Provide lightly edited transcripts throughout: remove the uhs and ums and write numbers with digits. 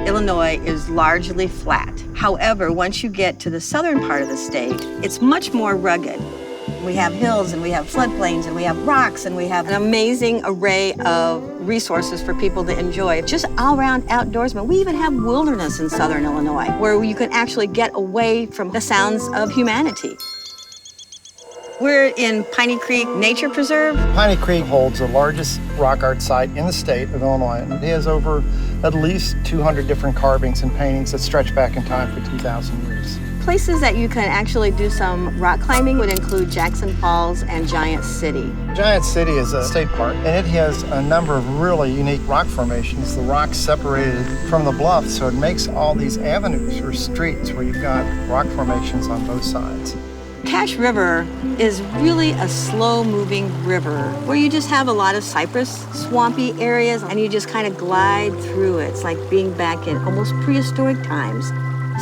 Illinois is largely flat. However, once you get to the southern part of the state, it's much more rugged. We have hills and we have floodplains and we have rocks and we have an amazing array of resources for people to enjoy. Just all-around outdoorsmen. We even have wilderness in southern Illinois where you can actually get away from the sounds of humanity. We're in Piney Creek Nature Preserve. Piney Creek holds the largest rock art site in the state of Illinois, and it has over at least 200 different carvings and paintings that stretch back in time for 2,000 years. Places that you can actually do some rock climbing would include Jackson Falls and Giant City. Giant City is a state park, and it has a number of really unique rock formations. The rock's separated from the bluff, so it makes all these avenues or streets where you've got rock formations on both sides. Cache River is really a slow-moving river where you just have a lot of cypress, swampy areas, and you just kind of glide through it. It's like being back in almost prehistoric times.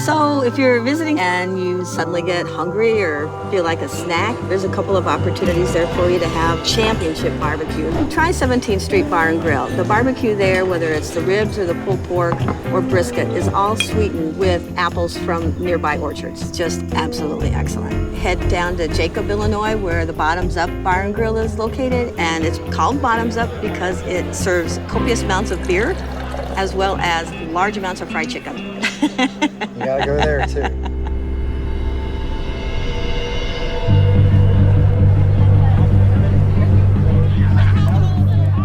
So if you're visiting and you suddenly get hungry or feel like a snack, there's a couple of opportunities there for you to have championship barbecue. Try 17th Street Bar and Grill. The barbecue there, whether it's the ribs or the pulled pork or brisket, is all sweetened with apples from nearby orchards. Just absolutely excellent. Head down to Jacob, Illinois, where the Bottoms Up Bar and Grill is located, and it's called Bottoms Up because it serves copious amounts of beer as well as large amounts of fried chicken. You gotta go there too.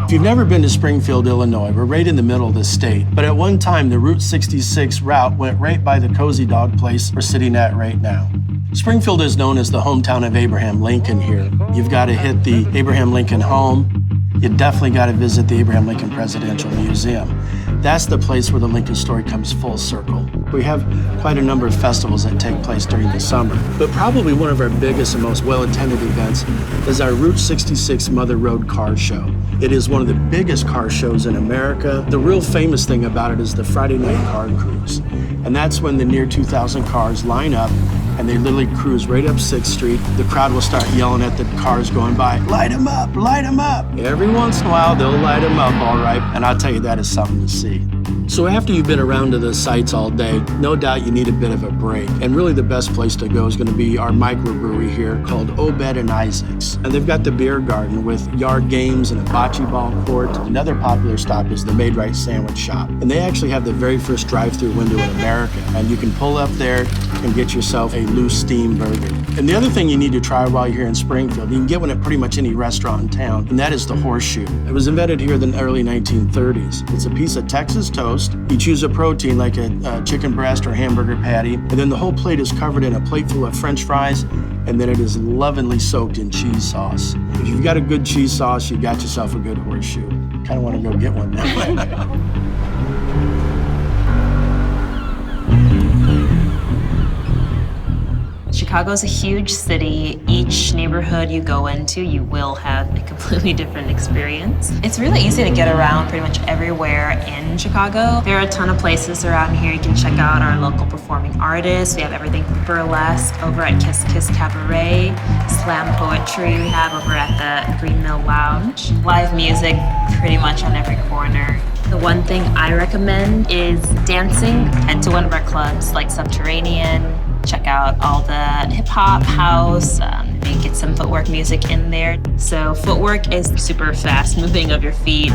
If you've never been to Springfield, Illinois, we're right in the middle of the state. But at one time, the Route 66 route went right by the Cozy Dog place we're sitting at right now. Springfield is known as the hometown of Abraham Lincoln here. You've got to hit the Abraham Lincoln home. You definitely got to visit the Abraham Lincoln Presidential Museum. That's the place where the Lincoln story comes full circle. We have quite a number of festivals that take place during the summer, but probably one of our biggest and most well-attended events is our Route 66 Mother Road Car Show. It is one of the biggest car shows in America. The real famous thing about it is the Friday night car cruise. And that's when the near 2,000 cars line up and they literally cruise right up 6th Street. The crowd will start yelling at the cars going by, light them up, light them up. Every once in a while, they'll light them up, all right. And I'll tell you, that is something to see. So after you've been around to the sites all day, no doubt you need a bit of a break. And really the best place to go is going to be our microbrewery here called Obed and Isaac's. And they've got the beer garden with yard games and a bocce ball court. Another popular stop is the Made Right Sandwich Shop. And they actually have the very first drive-through window in America. And you can pull up there and get yourself a loose steam burger. And the other thing you need to try while you're here in Springfield, you can get one at pretty much any restaurant in town, and that is the horseshoe. It was invented here in the early 1930s. It's a piece of Texas toast. You choose a protein like a chicken breast or hamburger patty, and then the whole plate is covered in a plate full of French fries, and then it is lovingly soaked in cheese sauce. If you've got a good cheese sauce, you got yourself a good horseshoe. Kind of want to go get one now. Chicago's a huge city. Each neighborhood you go into, you will have a completely different experience. It's really easy to get around pretty much everywhere in Chicago. There are a ton of places around here. You can check out our local performing artists. We have everything from burlesque over at Kiss Kiss Cabaret, slam poetry we have over at the Green Mill Lounge, live music pretty much on every corner. The one thing I recommend is dancing. Head to one of our clubs like Subterranean. Check out all the hip-hop, house, maybe get some footwork music in there. So footwork is super fast moving of your feet.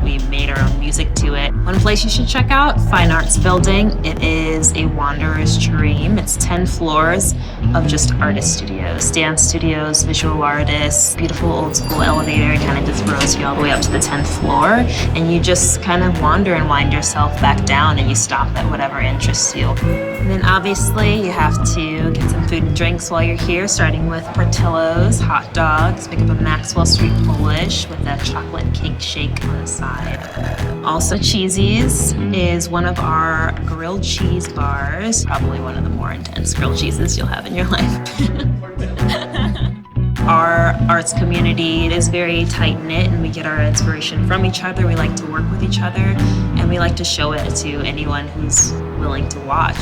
We made our own music to it. One place you should check out, Fine Arts Building. It is a wanderer's dream. It's 10 floors of just artist studios, dance studios, visual artists, beautiful old school elevator. It kind of just throws you all the way up to the 10th floor. And you just kind of wander and wind yourself back down and you stop at whatever interests you. And then obviously you have to get some food and drinks while you're here, starting with Portillo's, hot dogs, pick up a Maxwell Street Polish with a chocolate cake shake on the side. Also Cheesy's is one of our grilled cheese bars, probably one of the more intense grilled cheeses you'll have in your life. Our arts community is very tight-knit and we get our inspiration from each other. We like to work with each other and we like to show it to anyone who's willing to watch.